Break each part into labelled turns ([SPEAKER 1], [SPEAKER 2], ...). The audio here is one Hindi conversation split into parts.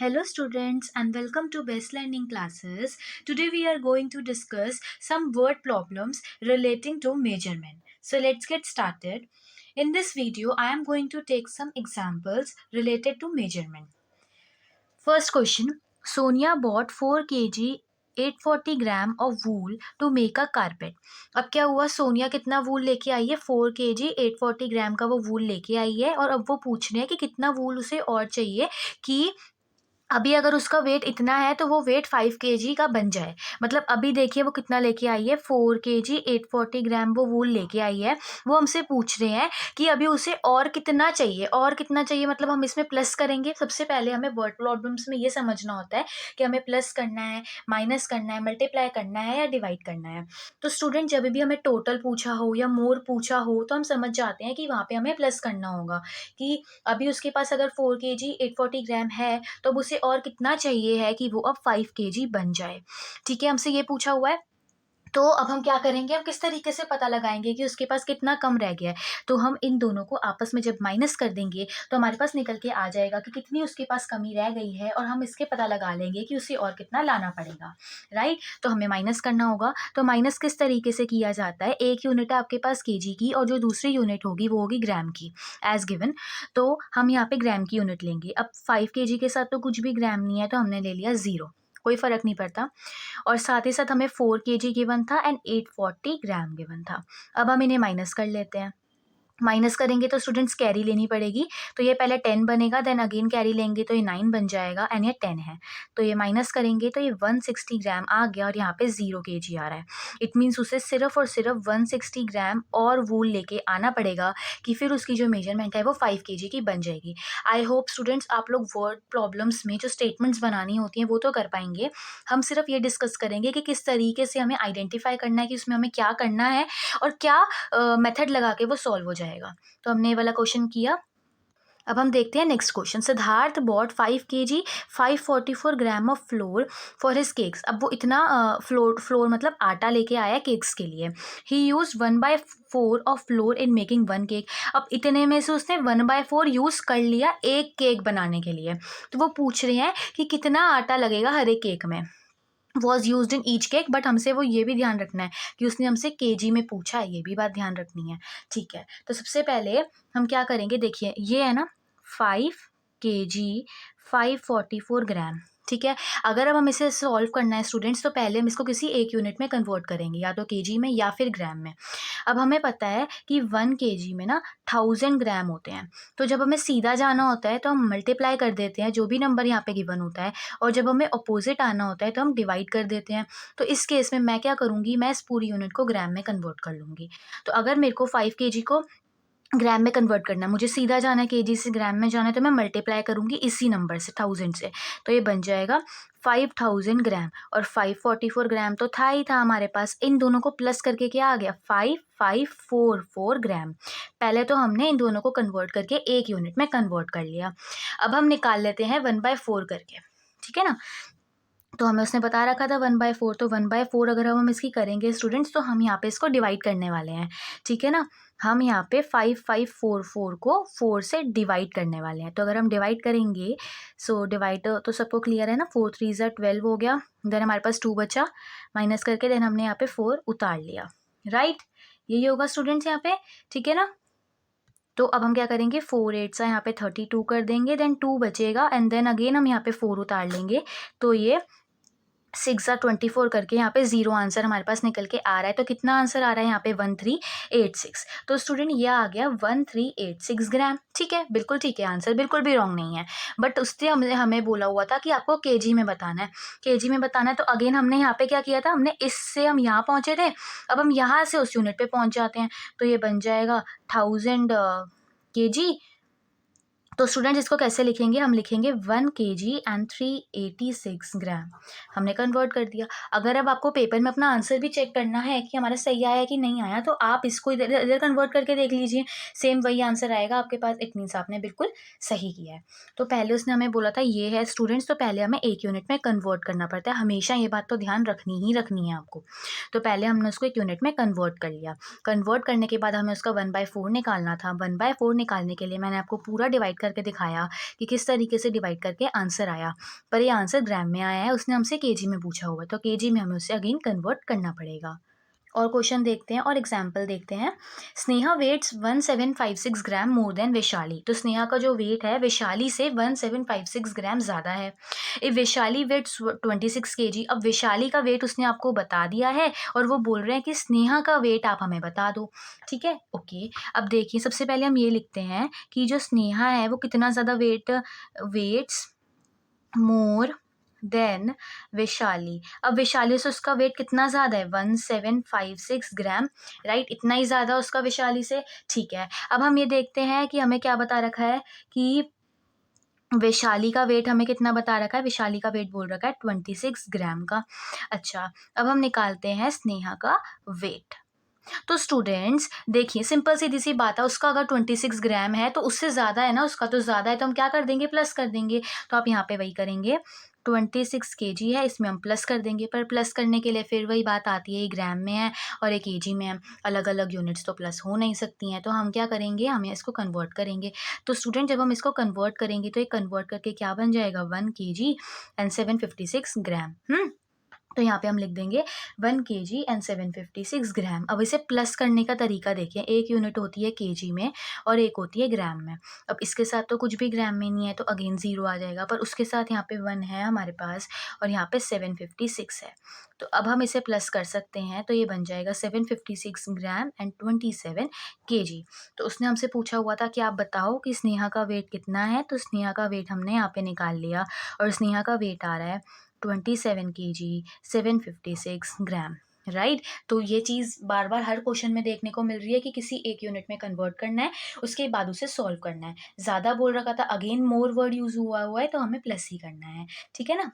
[SPEAKER 1] Hello students and welcome to Best Learning Classes. Today we are going to discuss some word problems relating to measurement. So let's get started. In this video I am going to take some examples related to measurement. First question, Sonia bought 4 kg 840 gram of wool to make a carpet. अब क्या हुआ, सोनिया कितना वूल लेके आई है, 4 kg 840 ग्राम का वो वूल लेके आई है और अब वो पूछ रहे हैं कि कितना वूल उसे और चाहिए कि अभी अगर उसका वेट इतना है तो वो वेट 5 kg का बन जाए। मतलब अभी देखिए वो कितना लेके आई है, 4 kg 840 ग्राम वो वूल लेके आई है। वो हमसे पूछ रहे हैं कि अभी उसे और कितना चाहिए, और कितना चाहिए मतलब हम इसमें प्लस करेंगे। सबसे पहले हमें वर्ड प्रॉब्लम्स में ये समझना होता है कि हमें प्लस करना है, माइनस करना है, मल्टीप्लाई करना है या डिवाइड करना है। तो स्टूडेंट जब भी हमें टोटल पूछा हो या मोर पूछा हो तो हम समझ जाते हैं कि वहाँ पे हमें प्लस करना होगा कि अभी उसके पास अगर 4 kg 840 ग्राम है तो अब उसे और कितना चाहिए है कि वो अब 5 kg बन जाए। ठीक है, हमसे ये पूछा हुआ है। तो अब हम क्या करेंगे, हम किस तरीके से पता लगाएंगे कि उसके पास कितना कम रह गया है। तो हम इन दोनों को आपस में जब माइनस कर देंगे तो हमारे पास निकल के आ जाएगा कि कितनी उसके पास कमी रह गई है और हम इसके पता लगा लेंगे कि उसे और कितना लाना पड़ेगा। राइट, तो हमें माइनस करना होगा। तो माइनस किस तरीके से किया जाता है, एक यूनिट है आपके पास केजी की और जो दूसरी यूनिट होगी वो होगी ग्राम की एज गिवन। तो हम यहाँ पे ग्राम की यूनिट लेंगे। अब 5 kg के साथ तो कुछ भी ग्राम नहीं है तो हमने ले लिया 0, कोई फ़र्क नहीं पड़ता। और साथ ही साथ हमें 4 kg गिवन था एंड 840 ग्राम गिवन था। अब हम इन्हें माइनस कर लेते हैं। माइनस करेंगे तो स्टूडेंट्स कैरी लेनी पड़ेगी। तो ये पहले 10 बनेगा, देन अगेन कैरी लेंगे तो ये 9 बन जाएगा एंड ये 10 है। तो ये माइनस करेंगे तो ये 160 ग्राम आ गया और यहाँ पे 0 kg आ रहा है। इट मीन्स उसे सिर्फ और सिर्फ 160 ग्राम और वूल लेके आना पड़ेगा कि फिर उसकी जो मेजरमेंट है वो 5 kg की बन जाएगी। आई होप स्टूडेंट्स आप लोग वर्ड प्रॉब्लम्स में जो स्टेटमेंट्स बनानी होती हैं वो तो कर पाएंगे। हम सिर्फ ये डिस्कस करेंगे कि किस तरीके से हमें आइडेंटिफाई करना है कि उसमें हमें क्या करना है और क्या मेथड लगा के वो सॉल्व हो जाएगा। तो हमने ये वाला क्वेश्चन किया। अब हम देखते हैं next question. Siddharth bought 5 kg 544 gram of flour for his cakes. अब वो इतना फ्लोर मतलब आटा लेके आया केक्स के लिए। He use 1/4 of flour in making 1 cake. अब इतने में से उसने 1/4 यूज़ कर लिया एक केक बनाने के लिए। तो वो पूछ रहे हैं कि कितना आटा लगेगा हर एक केक में, was use in each cake. But हमसे वो ये भी ध्यान रखना है कि उसने हमसे केजी में पूछा है, ये भी बात ध्यान रखनी है। ठीक है, तो सबसे पहले हम क्या करेंगे, देखिए ये है ना 5 kg 544 ग्राम। ठीक है, अगर अब हम इसे सॉल्व करना है स्टूडेंट्स तो पहले हम इसको किसी एक यूनिट में कन्वर्ट करेंगे, या तो केजी में या फिर ग्राम में। अब हमें पता है कि 1 kg में ना 1000 ग्राम होते हैं। तो जब हमें सीधा जाना होता है तो हम मल्टीप्लाई कर देते हैं जो भी नंबर यहाँ पे गिवन होता है, और जब हमें अपोजिट आना होता है तो हम डिवाइड कर देते हैं। तो इस केस में मैं क्या करूँगी, मैं इस पूरी यूनिट को ग्राम में कन्वर्ट कर लूँगी। तो अगर मेरे को 5 kg को ग्राम में कन्वर्ट करना है, मुझे सीधा जाना है केजी से ग्राम में जाना है, तो मैं मल्टीप्लाई करूँगी इसी नंबर से 1000 से। तो ये बन जाएगा 5000 ग्राम और 544 ग्राम तो था ही था हमारे पास। इन दोनों को प्लस करके क्या आ गया, 5544 ग्राम। पहले तो हमने इन दोनों को कन्वर्ट करके एक यूनिट में कन्वर्ट कर लिया। अब हम निकाल लेते हैं 1/4 करके। ठीक है ना, तो हमें उसने बता रखा था 1/4, तो 1/4 अगर हम इसकी करेंगे स्टूडेंट्स तो हम यहाँ पे इसको डिवाइड करने वाले हैं। ठीक है ना, हम यहाँ पे 5544 को 4 से डिवाइड करने वाले हैं। तो अगर हम डिवाइड करेंगे, सो डिवाइड तो सबको क्लियर है ना, 4 3 12 हो गया। देन हमारे पास 2 बचा, माइनस करके देन हमने यहाँ पे 4 उतार लिया। राइट, यही होगा स्टूडेंट्स यहाँ पे। ठीक है ना, तो अब हम क्या करेंगे, 4 8 सा यहाँ पे 32 कर देंगे, देन 2 बचेगा एंड देन अगेन हम यहाँ पे 4 उतार लेंगे। तो ये 6 24 करके यहाँ पे 0 आंसर हमारे पास निकल के आ रहा है। तो कितना आंसर आ रहा है यहाँ पे, 1386। तो स्टूडेंट ये आ गया 1386 ग्राम। ठीक है, बिल्कुल ठीक है, आंसर बिल्कुल भी रॉन्ग नहीं है। बट उससे हमें बोला हुआ था कि आपको केजी में बताना है, केजी में बताना है। तो अगेन हमने यहाँ पे क्या किया था, हमने इससे हम यहाँ पहुँचे थे, अब हम यहाँ से उस यूनिट पे पहुँच जाते हैं। तो ये बन जाएगा 1000 kg। तो स्टूडेंट्स इसको कैसे लिखेंगे, हम लिखेंगे 1 kg एंड 386 ग्राम। हमने कन्वर्ट कर दिया। अगर अब आपको पेपर में अपना आंसर भी चेक करना है कि हमारा सही आया कि नहीं आया, तो आप इसको इधर इधर कन्वर्ट करके देख लीजिए, सेम वही आंसर आएगा आपके पास। इट मीन्स आपने बिल्कुल सही किया है। तो पहले उसने हमें बोला था ये है स्टूडेंट्स, तो पहले हमें एक यूनिट में कन्वर्ट करना पड़ता है, हमेशा ये बात तो ध्यान रखनी ही रखनी है आपको। तो पहले हमने उसको एक यूनिट में कन्वर्ट कर लिया। कन्वर्ट करने के बाद हमें उसका 1/4 निकालना था। 1/4 निकालने के लिए मैंने आपको पूरा डिवाइड करके करके दिखाया कि किस तरीके से डिवाइड करके आंसर आया, पर ये आंसर ग्राम में आया है, उसने हमसे केजी में पूछा हुआ है, तो केजी में हमें उसे अगेन कन्वर्ट करना पड़ेगा। और क्वेश्चन देखते हैं और एग्जाम्पल देखते हैं। स्नेहा वेट्स 1756 ग्राम मोर देन वैशाली। तो स्नेहा का जो वेट है वैशाली से 1756 ग्राम ज़्यादा है। इफ वैशाली वेट्स 26 केजी, अब वैशाली का वेट उसने आपको बता दिया है और वो बोल रहे हैं कि स्नेहा का वेट आप हमें बता दो। ठीक है, ओके। अब देखिए सबसे पहले हम ये लिखते हैं कि जो स्नेहा है वो कितना ज़्यादा वेट्स मोर देन वैशाली। अब वैशाली से उसका वेट कितना ज़्यादा है, 1756 ग्राम, राइट, इतना ही ज़्यादा उसका वैशाली से। ठीक है, अब हम ये देखते हैं कि हमें क्या बता रखा है कि वैशाली का वेट हमें कितना बता रखा है, वैशाली का वेट बोल रखा है 26 ग्राम का। अच्छा, अब हम निकालते हैं स्नेहा का वेट। तो स्टूडेंट्स देखिए सिंपल सीधी सी बात है, उसका अगर 26 ग्राम है तो उससे ज़्यादा है ना, उसका तो ज़्यादा है, तो हम क्या कर देंगे, प्लस कर देंगे। तो आप यहाँ पे वही करेंगे, 26 केजी है, इसमें हम प्लस कर देंगे, पर प्लस करने के लिए फिर वही बात आती है, ये ग्राम में है और ये केजी में है, अलग अलग यूनिट्स तो प्लस हो नहीं सकती हैं, तो हम क्या करेंगे, हमें इसको कन्वर्ट करेंगे। तो स्टूडेंट जब हम इसको कन्वर्ट करेंगे तो ये कन्वर्ट करके क्या बन जाएगा, 1 kg एंड 756 ग्राम। तो यहाँ पे हम लिख देंगे 1 kg एंड 756 ग्राम। अब इसे प्लस करने का तरीका देखिए, एक यूनिट होती है केजी में और एक होती है ग्राम में। अब इसके साथ तो कुछ भी ग्राम में नहीं है तो अगेन 0 आ जाएगा, पर उसके साथ यहाँ पे 1 है हमारे पास और यहाँ पे 756 है। तो अब हम इसे प्लस कर सकते हैं, तो ये बन जाएगा 756 ग्राम एंड 27 केजी। तो उसने हमसे पूछा हुआ था कि आप बताओ कि स्नेहा का वेट कितना है, तो स्नेहा का वेट हमने यहाँ पे निकाल लिया और स्नेहा का वेट आ रहा है 27 kg 756 ग्राम, राइट। तो ये चीज़ बार बार हर क्वेश्चन में देखने को मिल रही है कि किसी एक यूनिट में कन्वर्ट करना है, उसके बाद उसे सॉल्व करना है। ज़्यादा बोल रखा था, अगेन मोर वर्ड यूज़ हुआ है तो हमें प्लस ही करना है, ठीक है ना।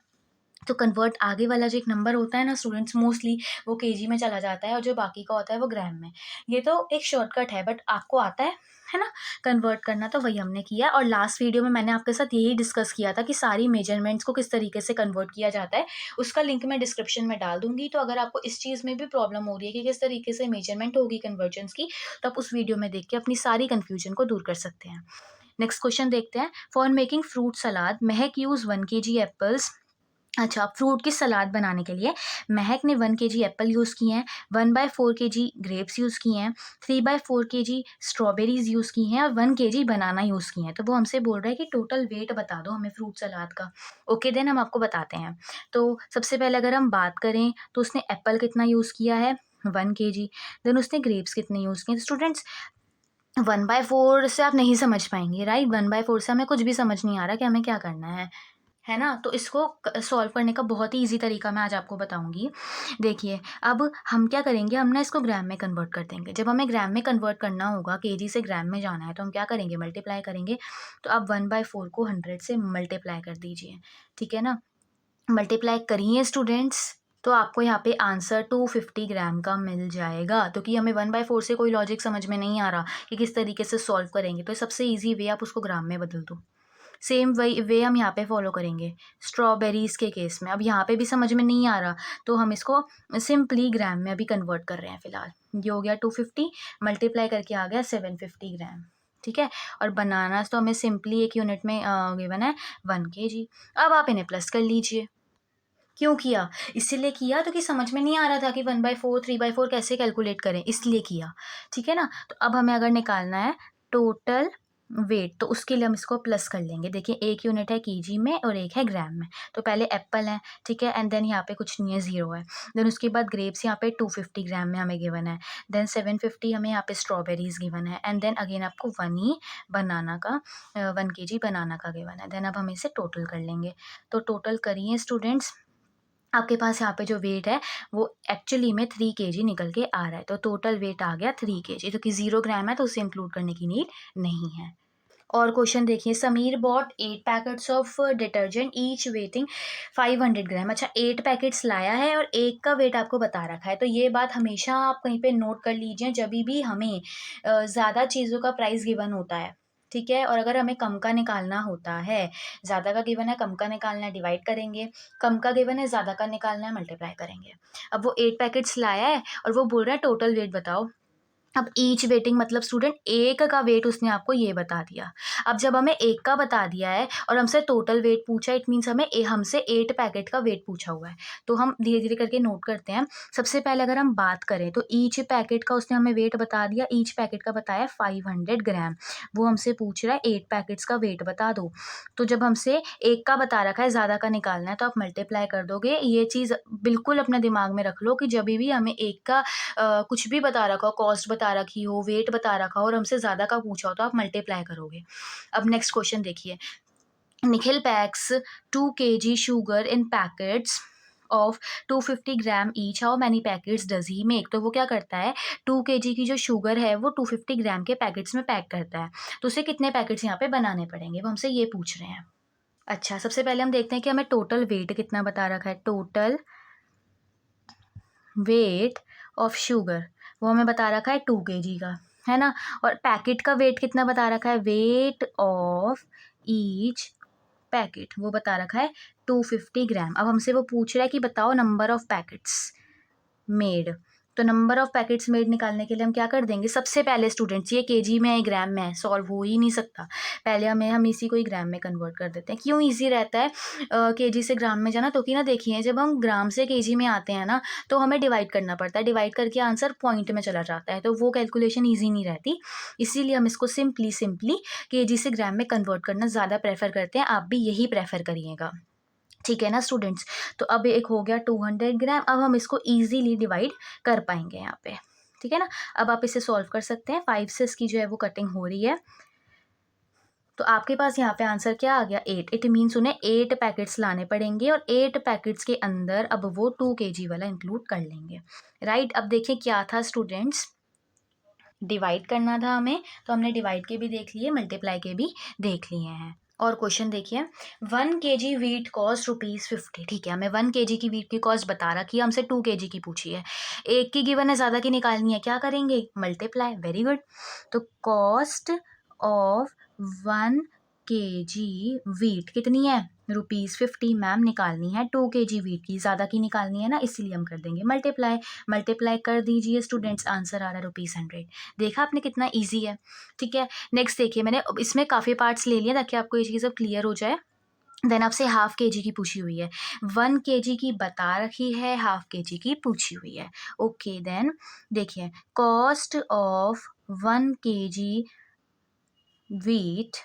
[SPEAKER 1] तो कन्वर्ट आगे वाला जो एक नंबर होता है ना स्टूडेंट्स, मोस्टली वो केजी में चला जाता है और जो बाकी का होता है वो ग्राम में। ये तो एक शॉर्टकट है, बट आपको आता है ना कन्वर्ट करना, तो वही हमने किया। और लास्ट वीडियो में मैंने आपके साथ यही डिस्कस किया था कि सारी मेजरमेंट्स को किस तरीके से कन्वर्ट किया जाता है, उसका लिंक मैं डिस्क्रिप्शन में डाल दूंगी। तो अगर आपको इस चीज़ में भी प्रॉब्लम हो रही है कि किस तरीके से मेजरमेंट होगी कन्वर्जन्स की, तो आप उस वीडियो में देख के अपनी सारी कन्फ्यूजन को दूर कर सकते हैं। नेक्स्ट क्वेश्चन देखते हैं। For making fruit salad Mahak use 1 kg apples. अच्छा, फ्रूट की सलाद बनाने के लिए महक ने 1 kg एप्पल यूज़ किए हैं, 1/4 kg ग्रेप्स यूज़ किए हैं, 3/4 kg स्ट्रॉबेरीज यूज़ की हैं और 1 kg बनाना यूज़ किए हैं। तो वो हमसे बोल रहा है कि टोटल वेट बता दो हमें फ्रूट सलाद का। ओके, देन हम आपको बताते हैं। तो सबसे पहले अगर हम बात करें तो उसने एप्पल कितना यूज़ किया है, 1 kg। देन उसने ग्रेप्स कितने यूज़ किए। स्टूडेंट्स 1/4 से आप नहीं समझ पाएंगे, राइट, 1/4 से हमें कुछ भी समझ नहीं आ रहा कि हमें क्या करना है ना। तो इसको सॉल्व करने का बहुत ही ईजी तरीका मैं आज आपको बताऊंगी। देखिए अब हम क्या करेंगे, हम ना इसको ग्राम में कन्वर्ट कर देंगे। जब हमें ग्राम में कन्वर्ट करना होगा, केजी से ग्राम में जाना है, तो हम क्या करेंगे, मल्टीप्लाई करेंगे। तो आप 1/4 को 100 से मल्टीप्लाई कर दीजिए, ठीक है ना। मल्टीप्लाई करिए स्टूडेंट्स, तो आपको यहाँ पे आंसर 250 ग्राम का मिल जाएगा। तो कि हमें 1/4 से कोई लॉजिक समझ में नहीं आ रहा कि किस तरीके से सॉल्व करेंगे, तो सबसे ईजी वे आप उसको ग्राम में बदल दो। सेम वही वे हम यहाँ पे फॉलो करेंगे स्ट्रॉबेरीज़ के केस में। अब यहाँ पे भी समझ में नहीं आ रहा तो हम इसको सिंपली ग्राम में अभी कन्वर्ट कर रहे हैं फ़िलहाल। ये हो गया 250 मल्टीप्लाई करके आ गया 750 ग्राम, ठीक है। और बनानास तो हमें सिंपली एक यूनिट में गिवन है 1 kg। अब आप इन्हें प्लस कर लीजिए। क्यों किया, इसीलिए किया तो कि समझ में नहीं आ रहा था कि 1/4 3/4 कैसे कैलकुलेट करें, इसलिए किया, ठीक है ना। तो अब हमें अगर निकालना है टोटल वेट, तो उसके लिए हम इसको प्लस कर लेंगे। देखिए एक यूनिट है केजी में और एक है ग्राम में। तो पहले एप्पल है, ठीक है, एंड देन यहाँ पे कुछ नहीं है, 0 है। देन उसके बाद ग्रेप्स यहाँ पे 250 ग्राम में हमें गिवन है। देन 750 हमें यहाँ पे स्ट्रॉबेरीज गिवन है, एंड देन अगेन आपको 1 kg बनाना का गिवन है। देन अब हम इसे टोटल कर लेंगे। तो टोटल करिए स्टूडेंट्स, आपके पास यहाँ पे जो वेट है वो एक्चुअली में 3 kg निकल के आ रहा है। तो टोटल वेट आ गया 3 kg, तो कि 0 ग्राम है तो उसे इंक्लूड करने की नीड नहीं है। और क्वेश्चन देखिए, Sameer bought 8 packets of detergent each weighting 500 gram. अच्छा, 8 पैकेट्स लाया है और एक का वेट आपको बता रखा है। तो ये बात हमेशा आप कहीं पे नोट कर लीजिए, जब भी हमें ज़्यादा चीज़ों का प्राइस गिवन होता है, ठीक है। और अगर हमें कम का निकालना होता है, ज़्यादा का गिवन है, कम का निकालना है, डिवाइड करेंगे, कम का गिवन है, ज़्यादा का निकालना है, मल्टीप्लाई करेंगे। अब वो 8 पैकेट्स लाया है और वो बोल रहा है टोटल वेट बताओ। अब ईच वेटिंग मतलब स्टूडेंट एक का वेट उसने आपको ये बता दिया। अब जब हमें एक का बता दिया है और हमसे टोटल वेट पूछा, इट मीन्स हमसे 8 पैकेट का वेट पूछा हुआ है। तो हम धीरे धीरे करके नोट करते हैं। सबसे पहले अगर हम बात करें तो ईच पैकेट का उसने हमें वेट बता दिया, ईच पैकेट का बताया 500 ग्राम। वो हमसे पूछ रहा है 8 पैकेट्स का वेट बता दो। तो जब हमसे एक का बता रखा है, ज़्यादा का निकालना है, तो आप मल्टीप्लाई कर दोगे। ये चीज़ बिल्कुल अपने दिमाग में रख लो कि जब भी हमें एक का कुछ भी बता रखा हो, कॉस्ट बता रखी हो, वेट बता रखा हो और हमसे ज़्यादा का पूछा हो, तो आप मल्टीप्लाई करोगे। अब नेक्स्ट क्वेश्चन देखिए, Nikhil PACS 2 KG sugar in packets of 250 gram each, how many packets does he make. तो वो क्या करता है, 2 केजी की जो शुगर है वो 250 ग्राम के पैकेट्स में पैक करता है। तो उसे कितने पैकेट्स यहाँ पे बनाने पड़ेंगे, वो हमसे ये पूछ रहे हैं। अच्छा, सबसे पहले हम देखते हैं कि हमें टोटल वेट कितना बता रखा है। टोटल वेट ऑफ शुगर वो हमें बता रखा है 2 केजी का, है ना। और पैकेट का वेट कितना बता रखा है, वेट ऑफ ईच पैकेट वो बता रखा है 250 ग्राम। अब हमसे वो पूछ रहा है कि बताओ नंबर ऑफ पैकेट्स मेड। तो नंबर ऑफ पैकेट्स मेड निकालने के लिए हम क्या कर देंगे, सबसे पहले स्टूडेंट्स ये केजी में है ग्राम में है, सॉल्व हो ही नहीं सकता। पहले हम इसी को ही ग्राम में कन्वर्ट कर देते हैं। क्यों इजी रहता है केजी से ग्राम में जाना, तो कि ना देखिए जब हम ग्राम से केजी में आते हैं ना तो हमें डिवाइड करना पड़ता है, डिवाइड करके आंसर पॉइंट में चला जाता है, तो वो कैलकुलेशन ईजी नहीं रहती। इसीलिए हम इसको सिंपली सिंपली केजी से ग्राम में कन्वर्ट करना ज़्यादा प्रेफर करते हैं। आप भी यही प्रेफर करिएगा, ठीक है ना स्टूडेंट्स। तो अब एक हो गया 200 ग्राम। अब हम इसको ईजीली डिवाइड कर पाएंगे यहाँ पे, ठीक है ना। अब आप इसे सॉल्व कर सकते हैं, 5 से इसकी जो है वो कटिंग हो रही है। तो आपके पास यहाँ पे आंसर क्या आ गया, 8। इट मीन्स उन्हें 8 पैकेट्स लाने पड़ेंगे और 8 पैकेट्स के अंदर अब वो 2 केजी वाला इंक्लूड कर लेंगे, राइट। अब देखिए क्या था स्टूडेंट्स, डिवाइड करना था हमें, तो हमने डिवाइड के भी देख लिए, मल्टीप्लाई के भी देख लिए हैं। और क्वेश्चन देखिए, 1 केजी वीट कॉस्ट ₹50। ठीक है, हमें 1 केजी की वीट की कॉस्ट बता रखी है, हमसे 2 केजी की पूछी है, एक की गिवन है, ज़्यादा की निकालनी है, क्या करेंगे, मल्टीप्लाई। Very good. तो कॉस्ट ऑफ 1 केजी वीट कितनी है, ₹50। मैम निकालनी है 2 केजी वीट की, ज़्यादा की निकालनी है ना, इसीलिए हम कर देंगे मल्टीप्लाई। मल्टीप्लाई कर दीजिए स्टूडेंट्स, आंसर आ रहा है ₹100। देखा आपने कितना ईजी है, ठीक है। नेक्स्ट देखिए, मैंने इसमें काफ़ी पार्ट्स ले लिए ताकि आपको ये चीज़ अब क्लियर हो जाए। देन आपसे 1/2 केजी की पूछी हुई है, 1 केजी की बता रखी है, 1/2 केजी की पूछी हुई है। ओके देन देखिए, कॉस्ट ऑफ 1 केजी वीट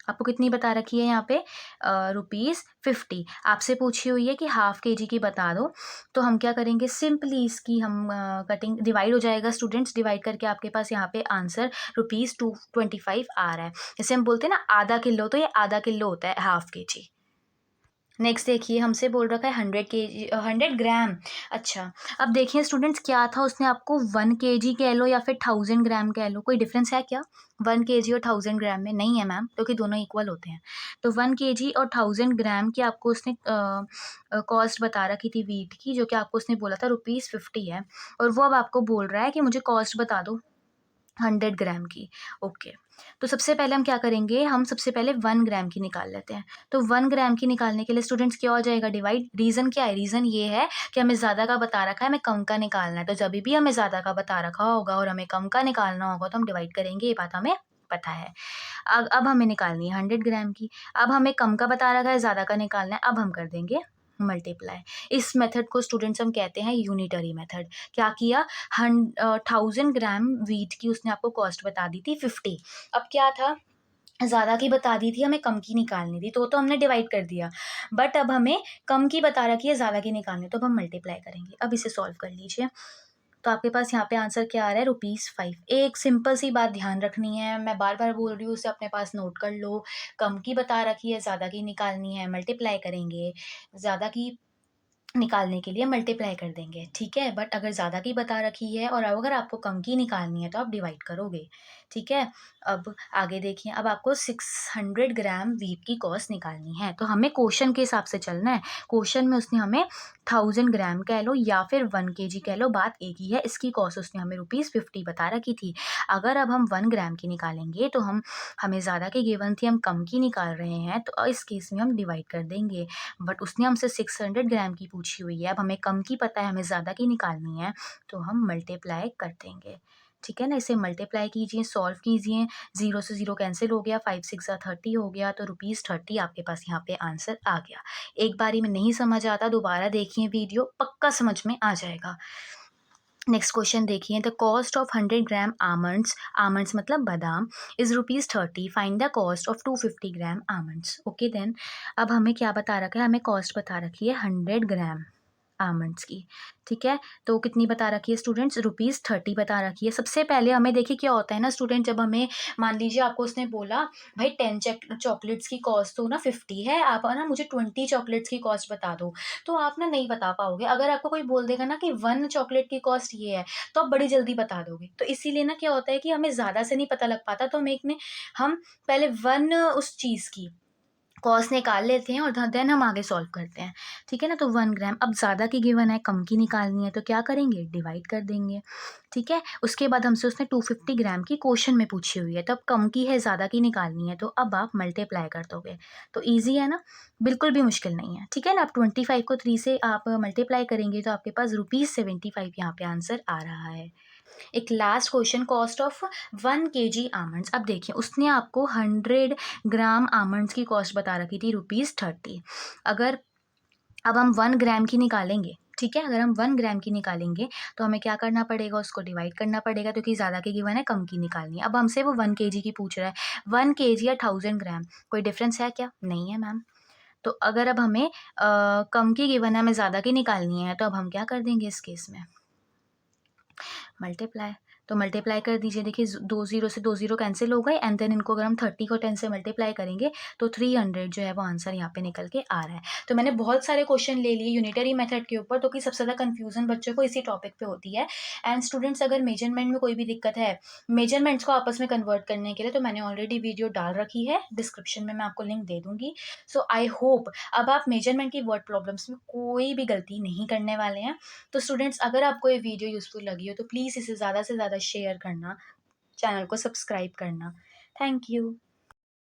[SPEAKER 1] आपको कितनी बता रखी है यहाँ पे, ₹50। आपसे पूछी हुई है कि 1/2 केजी की बता दो। तो हम क्या करेंगे, सिंपली इसकी हम कटिंग, डिवाइड हो जाएगा स्टूडेंट्स, डिवाइड करके आपके पास यहाँ पे आंसर ₹225 आ रहा है। जैसे हम बोलते हैं ना आधा किलो, तो ये आधा किलो होता है 1/2 केजी। नेक्स्ट देखिए, हमसे बोल रखा है 100 ग्राम। अच्छा, अब देखिए स्टूडेंट्स, क्या था उसने आपको 1 केजी कह लो या फिर 1000 ग्राम कह लो, कोई डिफरेंस है क्या 1 केजी और 1000 ग्राम में, नहीं है मैम, क्योंकि दोनों इक्वल होते हैं। तो 1 केजी और 1000 ग्राम की आपको उसने कॉस्ट बता रखी थी वीट की, जो कि आपको उसने बोला था ₹50 है, और वो अब आपको बोल रहा है कि मुझे कॉस्ट बता दो 100 ग्राम की। ओके, तो सबसे पहले हम क्या करेंगे, हम सबसे पहले 1 ग्राम की निकाल लेते हैं। तो 1 ग्राम की निकालने के लिए स्टूडेंट्स क्या हो जाएगा, डिवाइड। रीज़न क्या है, रीज़न ये है कि हमें ज़्यादा का बता रखा है, हमें कम का निकालना है। तो जब भी हमें ज़्यादा का बता रखा होगा और हमें कम का निकालना होगा तो हम डिवाइड करेंगे, ये बात हमें पता है। अब हमें निकालनी है 100 ग्राम की। अब हमें कम का बता रखा है, ज़्यादा का निकालना है, अब हम कर देंगे मल्टीप्लाई। इस मेथड को स्टूडेंट्स हम कहते हैं यूनिटरी मेथड। क्या किया, 1000 ग्राम वीट की उसने आपको कॉस्ट बता दी थी 50। अब क्या था, ज़्यादा की बता दी थी, हमें कम की निकालनी थी, तो हमने डिवाइड कर दिया। बट अब हमें कम की बता रखी है, ज़्यादा की निकालनी है, तो अब हम मल्टीप्लाई करेंगे। अब इसे सॉल्व कर लीजिए। तो आपके पास यहाँ पे आंसर क्या आ रहा है, ₹5। एक सिंपल सी बात ध्यान रखनी है, मैं बार बार बोल रही हूँ, उसे अपने पास नोट कर लो। कम की बता रखी है, ज़्यादा की निकालनी है, मल्टीप्लाई करेंगे। ज़्यादा की निकालने के लिए मल्टीप्लाई कर देंगे, ठीक है। बट अगर ज़्यादा की बता रखी है और अगर आपको कम की निकालनी है तो आप डिवाइड करोगे, ठीक है। अब आगे देखिए, अब आपको 600 ग्राम वीट की कॉस्ट निकालनी है, तो हमें क्वेश्चन के हिसाब से चलना है। क्वेश्चन में उसने हमें 1000 ग्राम कह लो या फिर 1 केजी कह लो, बात एक ही है। इसकी कॉस्ट उसने हमें ₹50 बता रखी थी। अगर अब हम 1 ग्राम की निकालेंगे तो हमें ज़्यादा की गिवन थी, हम कम की निकाल रहे हैं, तो इस केस में हम डिवाइड कर देंगे। बट उसने हमसे 600 ग्राम की पूछी हुई है, अब हमें कम की पता है, हमें ज़्यादा की निकालनी है, तो हम मल्टीप्लाई कर देंगे, ठीक है ना। इसे मल्टीप्लाई कीजिए, सॉल्व कीजिए, 0 से 0 कैंसिल हो गया, 5 6 30 हो गया, तो ₹30 आपके पास यहाँ पे आंसर आ गया। एक बारी में नहीं समझ आता, दोबारा देखिए वीडियो, पक्का समझ में आ जाएगा। नेक्स्ट क्वेश्चन देखिए, the cost of 100 gram almonds, almonds मतलब बादाम, is ₹30। Find the cost of 250 gram almonds. Okay then, अब हमें क्या बता रखा है, हमें कॉस्ट बता रखी है 100 ग्राम आमंड्स की। ठीक है, तो कितनी बता रखी है स्टूडेंट्स, ₹30 बता रखी है। सबसे पहले हमें देखिए क्या होता है ना स्टूडेंट, जब हमें मान लीजिए आपको उसने बोला भाई 10 चॉकलेट्स की कॉस्ट तो ना 50 है, आप ना मुझे 20 चॉकलेट्स की कॉस्ट बता दो, तो आप ना नहीं बता पाओगे। अगर आपको कोई बोल देगा ना कि 1 चॉकलेट की कॉस्ट ये है, तो आप बड़ी जल्दी बता दोगे। तो इसीलिए ना क्या होता है कि हमें ज़्यादा से नहीं पता लग पाता, तो हम पहले 1 उस चीज़ की कॉस्ट निकाल लेते हैं और देन हम आगे सॉल्व करते हैं। ठीक है ना, तो 1 ग्राम, अब ज़्यादा की गिवन है, कम की निकालनी है, तो क्या करेंगे, डिवाइड कर देंगे। ठीक है, उसके बाद हमसे उसने 250 ग्राम की क्वेश्चन में पूछी हुई है, तो अब कम की है, ज़्यादा की निकालनी है, तो अब आप मल्टीप्लाई कर दोगे। तो ईजी है ना, बिल्कुल भी मुश्किल नहीं है। ठीक है ना, आप 25 को 3 से आप मल्टीप्लाई करेंगे, तो आपके पास ₹75 यहाँ पे आंसर आ रहा है। एक last question, cost of 1 kg almonds. अब देखिए उसने आपको 100 ग्राम आमंड्स की कॉस्ट बता रखी थी ₹30। अगर अब हम 1 ग्राम की निकालेंगे, ठीक है, अगर हम 1 ग्राम की निकालेंगे तो हमें क्या करना पड़ेगा, उसको डिवाइड करना पड़ेगा, क्योंकि ज़्यादा की गिवन है, कम की निकालनी है। अब हमसे वो 1 kg की पूछ रहा है, 1 kg या 1000 ग्राम, कोई डिफरेंस है क्या, नहीं है मैम। तो अगर अब हमें कम की गिवन है, हमें ज़्यादा की निकालनी है, तो अब हम क्या कर देंगे इस केस में, मल्टीप्लाई। तो मल्टीप्लाई कर दीजिए, देखिए 2 0 से 2 0 कैंसिल हो गए, एंड देन इनको अगर हम 30 को 10 से मल्टीप्लाई करेंगे तो 300 जो है वो आंसर यहाँ पे निकल के आ रहा है। तो मैंने बहुत सारे क्वेश्चन ले लिए यूनिटरी मेथड के ऊपर, तो कि सबसे ज़्यादा कन्फ्यूजन बच्चों को इसी टॉपिक पे होती है। एंड स्टूडेंट्स, अगर मेजरमेंट में कोई भी दिक्कत है, मेजरमेंट्स को आपस में कन्वर्ट करने के लिए, तो मैंने ऑलरेडी वीडियो डाल रखी है, डिस्क्रिप्शन में मैं आपको लिंक दे दूँगी। सो आई होप अब आप मेजरमेंट की वर्ड प्रॉब्लम्स में कोई भी गलती नहीं करने वाले हैं। तो स्टूडेंट्स, अगर आपको ये वीडियो यूज़फुल लगी हो तो प्लीज़ इसे ज़्यादा से ज़्यादा शेयर करना, चैनल को सब्सक्राइब करना। Thank you.